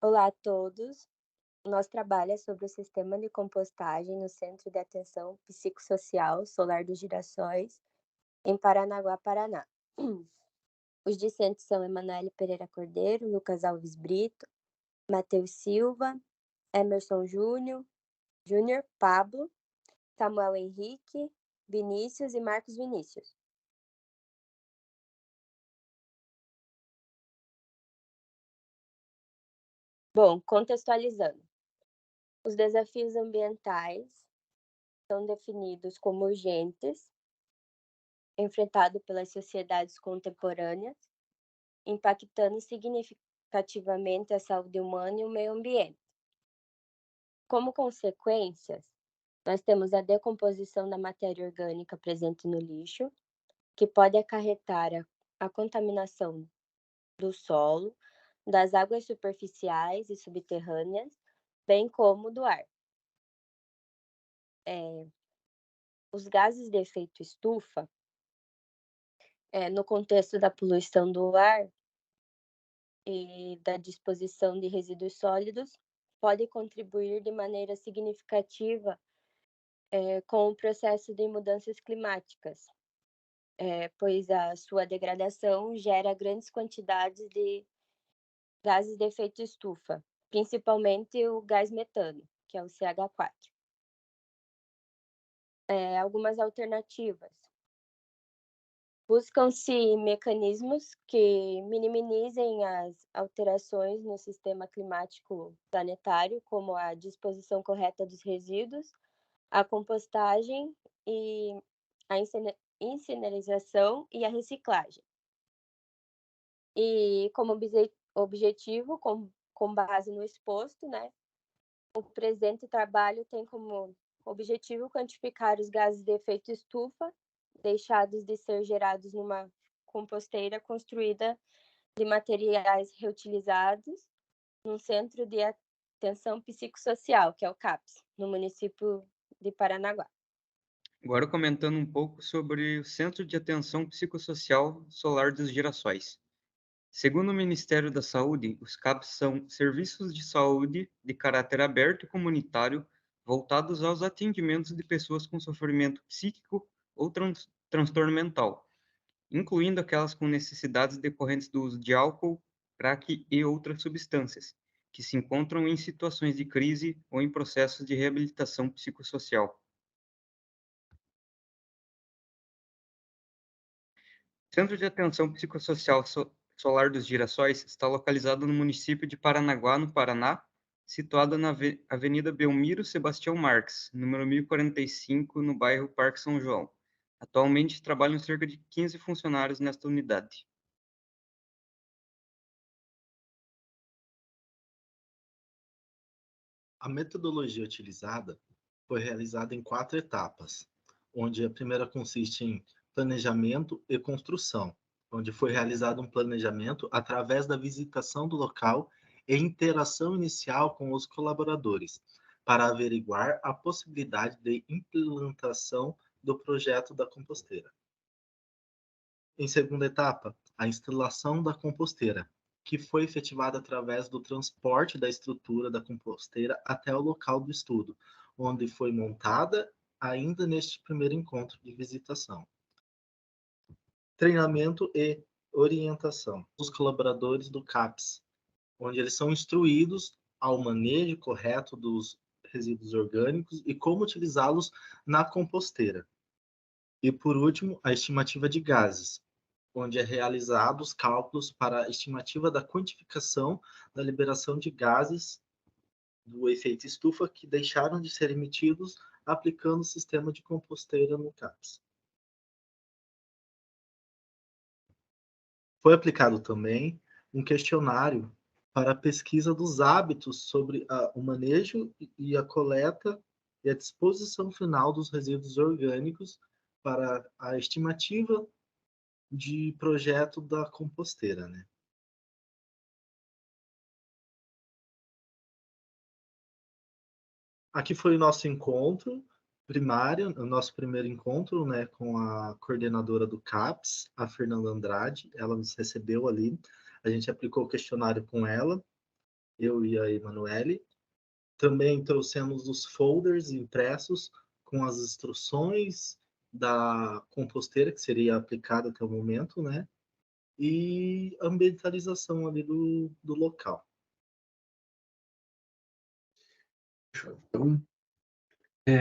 Olá a todos. O nosso trabalho é sobre o sistema de compostagem no Centro de Atenção Psicossocial Solar dos Girassóis, em Paranaguá, Paraná. Os discentes são Emanuele Pereira Cordeiro, Lucas Alves Brito, Matheus Silva, Emerson Júnior, Pablo, Samuel Henrique, Vinícius e Marcos Vinícius. Bom, contextualizando. Os desafios ambientais são definidos como urgentes, enfrentados pelas sociedades contemporâneas, impactando significativamente a saúde humana e o meio ambiente. Como consequências, nós temos a decomposição da matéria orgânica presente no lixo, que pode acarretar a contaminação do solo, das águas superficiais e subterrâneas, bem como do ar. Os gases de efeito estufa, no contexto da poluição do ar e da disposição de resíduos sólidos, pode contribuir de maneira significativa com o processo de mudanças climáticas, pois a sua degradação gera grandes quantidades de gases de efeito estufa, principalmente o gás metano, que é o CH4. Algumas alternativas. Buscam-se mecanismos que minimizem as alterações no sistema climático planetário, como a disposição correta dos resíduos, a compostagem e a incinerização e a reciclagem. E como objetivo, com base no exposto, né, o presente trabalho tem como objetivo quantificar os gases de efeito estufa deixados de ser gerados numa composteira construída de materiais reutilizados no Centro de Atenção Psicossocial, que é o CAPS, no município de Paranaguá. Agora comentando um pouco sobre o Centro de Atenção Psicossocial Solar dos Girassóis. Segundo o Ministério da Saúde, os CAPs são serviços de saúde de caráter aberto e comunitário voltados aos atendimentos de pessoas com sofrimento psíquico ou transtorno mental, incluindo aquelas com necessidades decorrentes do uso de álcool, crack e outras substâncias, que se encontram em situações de crise ou em processos de reabilitação psicossocial. O Centro de Atenção Psicossocial Solar dos Girassóis está localizado no município de Paranaguá, no Paraná, situado na Avenida Belmiro Sebastião Marques, número 1045, no bairro Parque São João. Atualmente trabalham cerca de 15 funcionários nesta unidade. A metodologia utilizada foi realizada em 4 etapas, onde a primeira consiste em planejamento e construção, onde foi realizado um planejamento através da visitação do local e interação inicial com os colaboradores, para averiguar a possibilidade de implantação do projeto da composteira. Em segunda etapa, a instalação da composteira, que foi efetivada através do transporte da estrutura da composteira até o local do estudo, onde foi montada ainda neste primeiro encontro de visitação. Treinamento e orientação dos colaboradores do CAPS, onde eles são instruídos ao manejo correto dos resíduos orgânicos e como utilizá-los na composteira. E, por último, a estimativa de gases, onde é realizados cálculos para a estimativa da quantificação da liberação de gases do efeito estufa que deixaram de ser emitidos aplicando o sistema de composteira no CAPS. Foi aplicado também um questionário para a pesquisa dos hábitos sobre o manejo e a coleta e a disposição final dos resíduos orgânicos para a estimativa de projeto da composteira, né? Aqui foi o nosso encontro primário, o nosso primeiro encontro, né, com a coordenadora do CAPS, a Fernanda Andrade. Ela nos recebeu ali, a gente aplicou o questionário com ela eu e a Emanuele. Também trouxemos os folders impressos com as instruções da composteira que seria aplicada até o momento, né? E ambientalização ali do local. Então,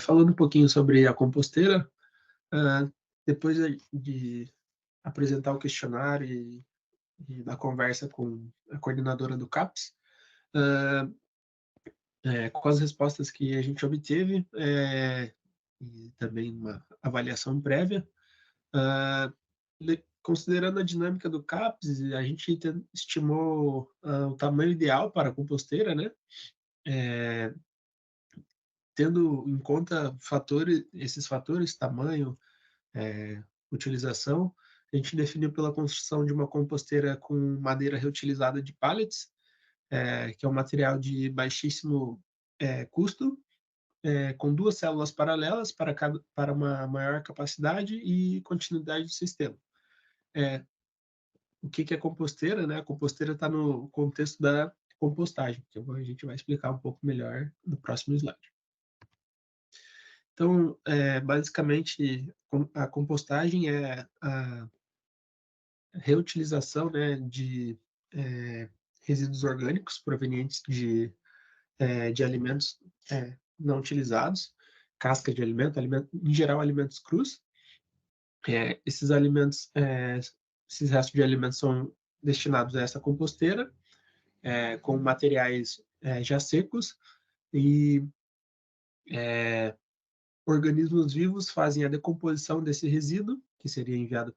falando um pouquinho sobre a composteira, depois de apresentar o questionário e da conversa com a coordenadora do CAPS, com as respostas que a gente obteve, e também uma avaliação prévia, considerando a dinâmica do CAPS, a gente estimou o tamanho ideal para a composteira, né? Tendo em conta esses fatores, tamanho, utilização, a gente definiu pela construção de uma composteira com madeira reutilizada de pallets, que é um material de baixíssimo custo, com 2 células paralelas para uma maior capacidade e continuidade do sistema. O que é composteira, né? A composteira está no contexto da compostagem, que a gente vai explicar um pouco melhor no próximo slide. Então, basicamente, a compostagem é a reutilização, né, de resíduos orgânicos provenientes de alimentos não utilizados, casca de alimento, em geral alimentos crus. Esses alimentos, esses restos de alimentos são destinados a essa composteira, com materiais já secos, e organismos vivos fazem a decomposição desse resíduo, que seria enviado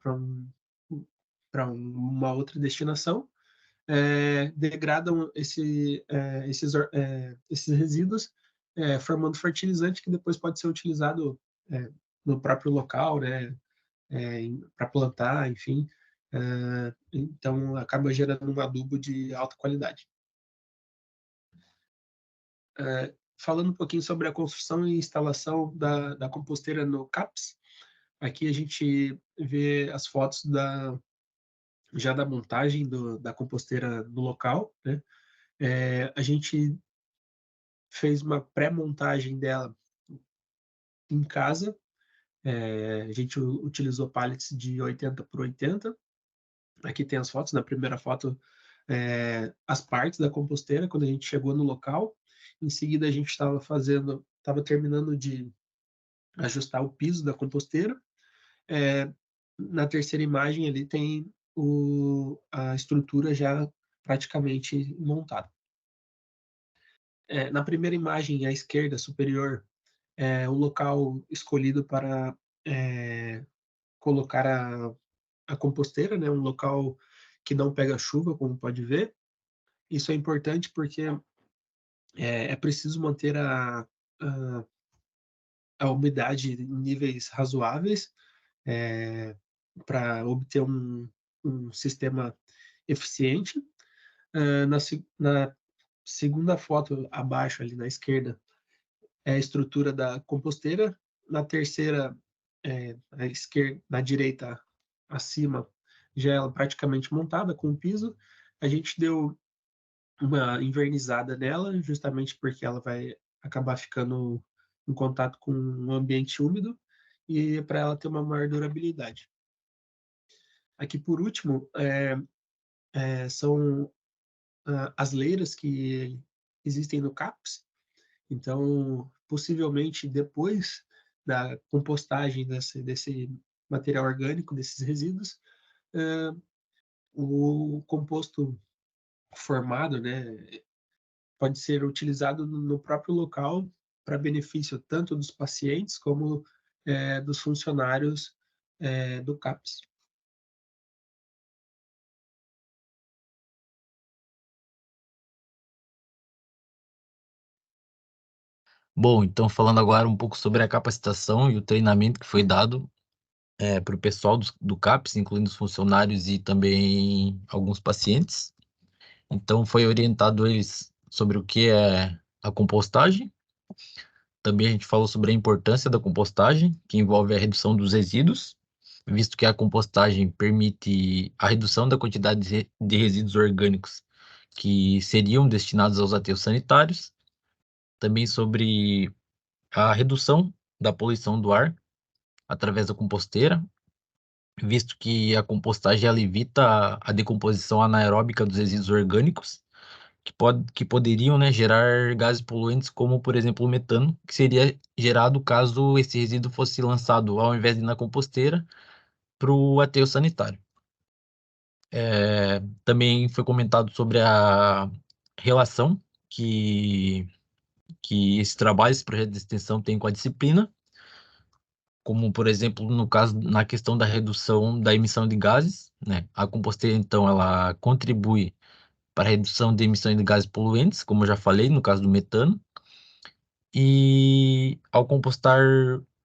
uma outra destinação, degradam esses resíduos, formando fertilizante que depois pode ser utilizado no próprio local, né, para plantar, enfim. Então, acaba gerando um adubo de alta qualidade. Falando um pouquinho sobre a construção e instalação da composteira no CAPS, aqui a gente vê as fotos já da montagem da composteira no local, né? A gente fez uma pré-montagem dela em casa. A gente utilizou pallets de 80 por 80. Aqui tem as fotos. Na primeira foto, as partes da composteira, quando a gente chegou no local. Em seguida, a gente estava terminando de ajustar o piso da composteira. Na terceira imagem, ali tem a estrutura já praticamente montada. Na primeira imagem, à esquerda superior, o local escolhido para colocar a composteira, né? Um local que não pega chuva, como pode ver. Isso é importante porque é preciso manter a umidade em níveis razoáveis para obter um sistema eficiente. Na segunda foto abaixo, ali na esquerda, é a estrutura da composteira. Na terceira, à esquerda, na direita acima, já ela praticamente montada com o piso. A gente deu uma invernizada nela, justamente porque ela vai acabar ficando em contato com um ambiente úmido e para ela ter uma maior durabilidade. Aqui, por último, são as leiras que existem no CAPS. Então, possivelmente, depois da compostagem desse material orgânico, desses resíduos, o composto formado, né, pode ser utilizado no próprio local para benefício tanto dos pacientes como dos funcionários do CAPS. Bom, então falando agora um pouco sobre a capacitação e o treinamento que foi dado para o pessoal do CAPS, incluindo os funcionários e também alguns pacientes. Então foi orientado eles sobre o que é a compostagem. Também a gente falou sobre a importância da compostagem, que envolve a redução dos resíduos, visto que a compostagem permite a redução da quantidade de resíduos orgânicos que seriam destinados aos aterros sanitários, também sobre a redução da poluição do ar através da composteira, visto que a compostagem ela evita a decomposição anaeróbica dos resíduos orgânicos, que poderiam, né, gerar gases poluentes, como, por exemplo, o metano, que seria gerado caso esse resíduo fosse lançado, ao invés de ir na composteira, para o aterro sanitário. Também foi comentado sobre a relação que esse trabalho, esse projeto de extensão tem com a disciplina, como, por exemplo, no caso, na questão da redução da emissão de gases, né? A composteira, então, ela contribui para a redução de emissão de gases poluentes, como eu já falei, no caso do metano, e ao compostar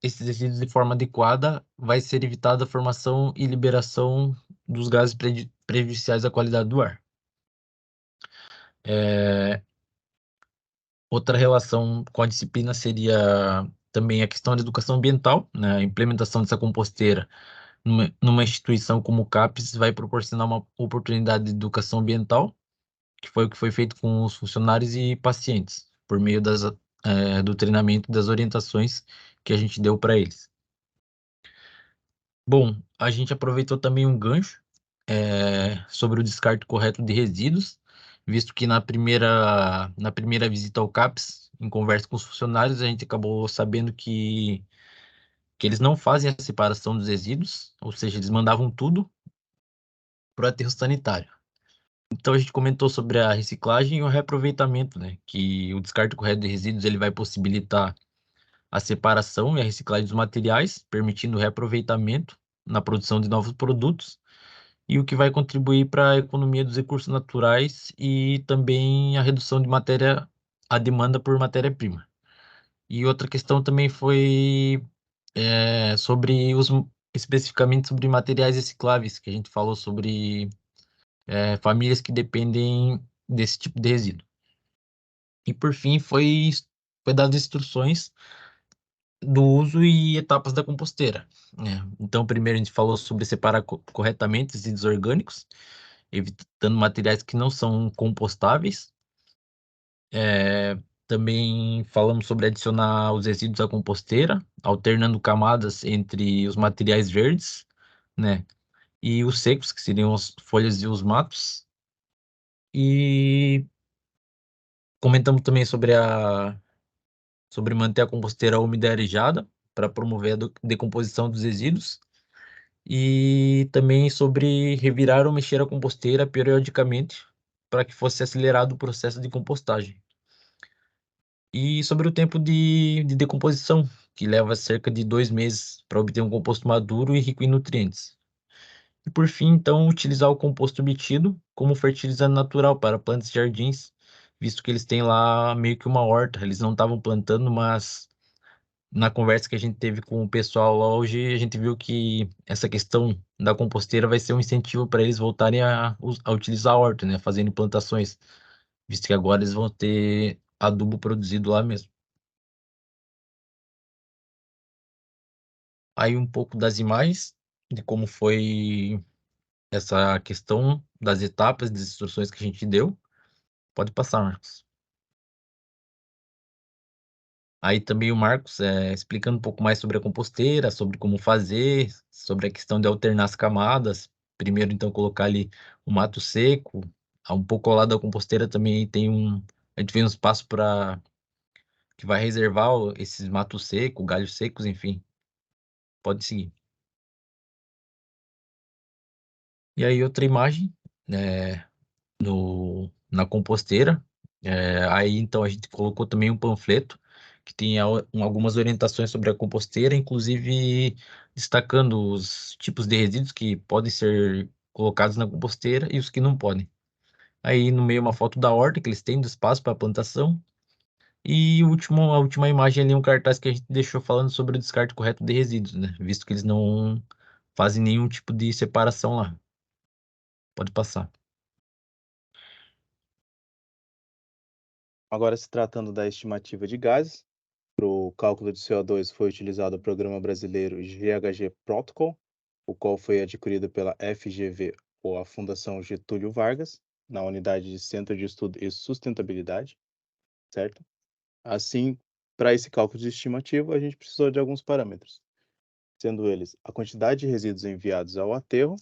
esses resíduos de forma adequada, vai ser evitada a formação e liberação dos gases prejudiciais à qualidade do ar. Outra relação com a disciplina seria também a questão da educação ambiental, né? A implementação dessa composteira numa instituição como o CAPES vai proporcionar uma oportunidade de educação ambiental, que foi o que foi feito com os funcionários e pacientes, por meio do treinamento e das orientações que a gente deu para eles. Bom, a gente aproveitou também um gancho sobre o descarte correto de resíduos, visto que na primeira visita ao CAPES, em conversa com os funcionários, a gente acabou sabendo que eles não fazem a separação dos resíduos, ou seja, eles mandavam tudo para o aterro sanitário. Então a gente comentou sobre a reciclagem e o reaproveitamento, né? Que o descarte correto de resíduos ele vai possibilitar a separação e a reciclagem dos materiais, permitindo o reaproveitamento na produção de novos produtos, e o que vai contribuir para a economia dos recursos naturais e também a redução a demanda por matéria-prima. E outra questão também foi especificamente sobre materiais recicláveis, que a gente falou sobre famílias que dependem desse tipo de resíduo. E por fim foi dado instruções do uso e etapas da composteira, né? Então, primeiro a gente falou sobre separar corretamente resíduos orgânicos, evitando materiais que não são compostáveis. Também falamos sobre adicionar os resíduos à composteira, alternando camadas entre os materiais verdes, né, e os secos, que seriam as folhas e os matos. E comentamos também sobre manter a composteira úmida e arejada para promover a decomposição dos resíduos, e também sobre revirar ou mexer a composteira periodicamente para que fosse acelerado o processo de compostagem. E sobre o tempo de decomposição, que leva cerca de 2 meses para obter um composto maduro e rico em nutrientes. E por fim, então, utilizar o composto obtido como fertilizante natural para plantas e jardins, visto que eles têm lá meio que uma horta. Eles não estavam plantando, mas na conversa que a gente teve com o pessoal lá hoje, a gente viu que essa questão da composteira vai ser um incentivo para eles voltarem a utilizar a horta, né? Fazendo plantações, visto que agora eles vão ter adubo produzido lá mesmo. Aí um pouco das imagens, de como foi essa questão das etapas, das instruções que a gente deu. Pode passar, Marcos. Aí também o Marcos explicando um pouco mais sobre a composteira, sobre como fazer, sobre a questão de alternar as camadas. Primeiro, então, colocar ali o mato seco. Um pouco ao lado da composteira também a gente fez um espaço para que vai reservar esses matos secos, galhos secos, enfim. Pode seguir. E aí outra imagem, na composteira. Aí então a gente colocou também um panfleto que tem algumas orientações sobre a composteira, inclusive destacando os tipos de resíduos que podem ser colocados na composteira e os que não podem. Aí no meio uma foto da horta que eles têm do espaço para plantação, e a última imagem ali um cartaz que a gente deixou falando sobre o descarte correto de resíduos, né? Visto que eles não fazem nenhum tipo de separação lá. Pode passar. Agora, se tratando da estimativa de gases, para o cálculo de CO2 foi utilizado o Programa Brasileiro GHG Protocol, o qual foi adquirido pela FGV, ou a Fundação Getúlio Vargas, na unidade de Centro de Estudo e Sustentabilidade, certo? Assim, para esse cálculo de estimativa, a gente precisou de alguns parâmetros, sendo eles a quantidade de resíduos enviados ao aterro,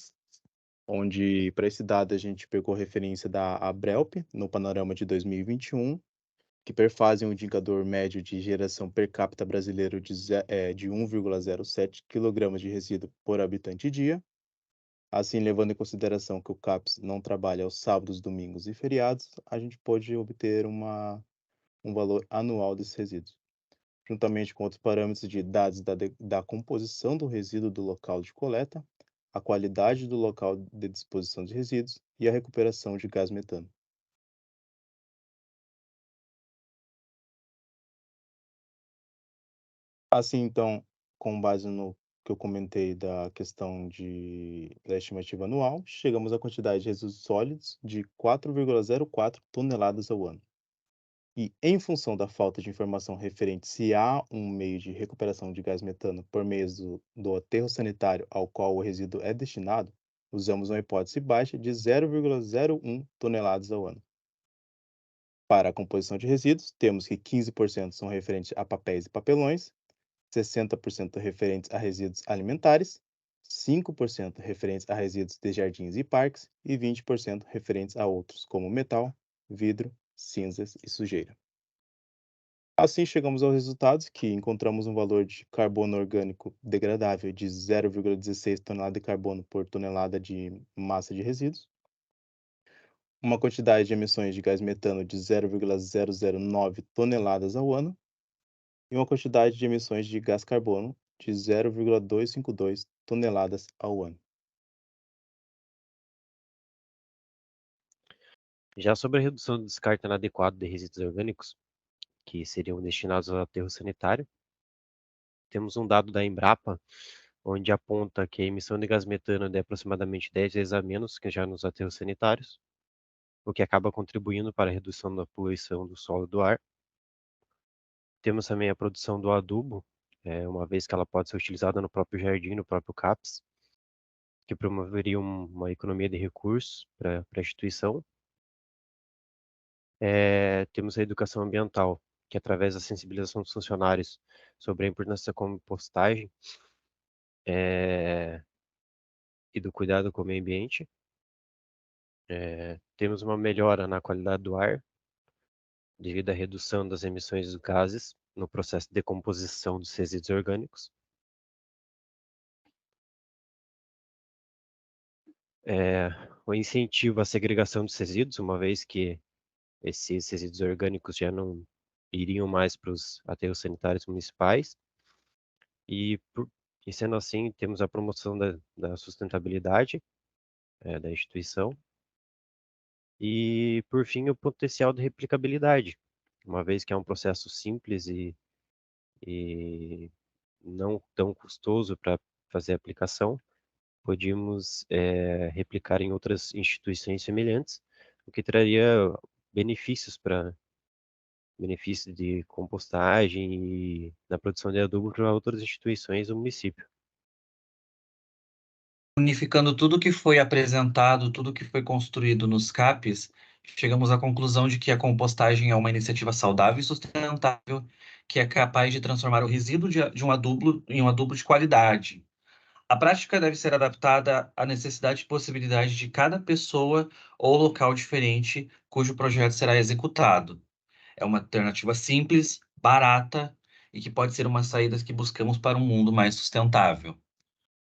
onde para esse dado a gente pegou referência da Abrelp no panorama de 2021, que perfazem um indicador médio de geração per capita brasileiro de 1,07 kg de resíduo por habitante dia. Assim, levando em consideração que o CAPS não trabalha aos sábados, domingos e feriados, a gente pode obter um valor anual desses resíduos, juntamente com outros parâmetros de dados da composição do resíduo do local de coleta, a qualidade do local de disposição de resíduos e a recuperação de gás metano. Assim, então, com base no que eu comentei da questão da estimativa anual, chegamos à quantidade de resíduos sólidos de 4,04 toneladas ao ano. E, em função da falta de informação referente se há um meio de recuperação de gás metano por meio do aterro sanitário ao qual o resíduo é destinado, usamos uma hipótese baixa de 0,01 toneladas ao ano. Para a composição de resíduos, temos que 15% são referentes a papéis e papelões, 60% referentes a resíduos alimentares, 5% referentes a resíduos de jardins e parques e 20% referentes a outros, como metal, vidro, cinzas e sujeira. Assim, chegamos aos resultados que encontramos um valor de carbono orgânico degradável de 0,16 tonelada de carbono por tonelada de massa de resíduos, uma quantidade de emissões de gás metano de 0,009 toneladas ao ano e uma quantidade de emissões de gás carbono de 0,252 toneladas ao ano. Já sobre a redução do descarte inadequado de resíduos orgânicos, que seriam destinados ao aterro sanitário, temos um dado da Embrapa, onde aponta que a emissão de gás metano é de aproximadamente 10 vezes a menos que já nos aterros sanitários, o que acaba contribuindo para a redução da poluição do solo e do ar. Temos também a produção do adubo, uma vez que ela pode ser utilizada no próprio jardim, no próprio CAPS, que promoveria uma economia de recursos para a instituição. Temos a educação ambiental, que através da sensibilização dos funcionários sobre a importância da compostagem e do cuidado com o meio ambiente. Temos uma melhora na qualidade do ar, devido à redução das emissões de gases no processo de decomposição dos resíduos orgânicos. O incentivo à segregação dos resíduos, uma vez que esses resíduos orgânicos já não iriam mais para os aterros sanitários municipais. E sendo assim, temos a promoção da sustentabilidade da instituição. E, por fim, o potencial de replicabilidade, uma vez que é um processo simples e não tão custoso para fazer a aplicação, podíamos replicar em outras instituições semelhantes, o que traria benefícios de compostagem e na produção de adubo para outras instituições do município. Unificando tudo que foi apresentado, tudo que foi construído nos CAPs, chegamos à conclusão de que a compostagem é uma iniciativa saudável e sustentável que é capaz de transformar o resíduo de um adubo em um adubo de qualidade. A prática deve ser adaptada à necessidade e possibilidade de cada pessoa ou local diferente cujo projeto será executado. É uma alternativa simples, barata e que pode ser uma saída que buscamos para um mundo mais sustentável.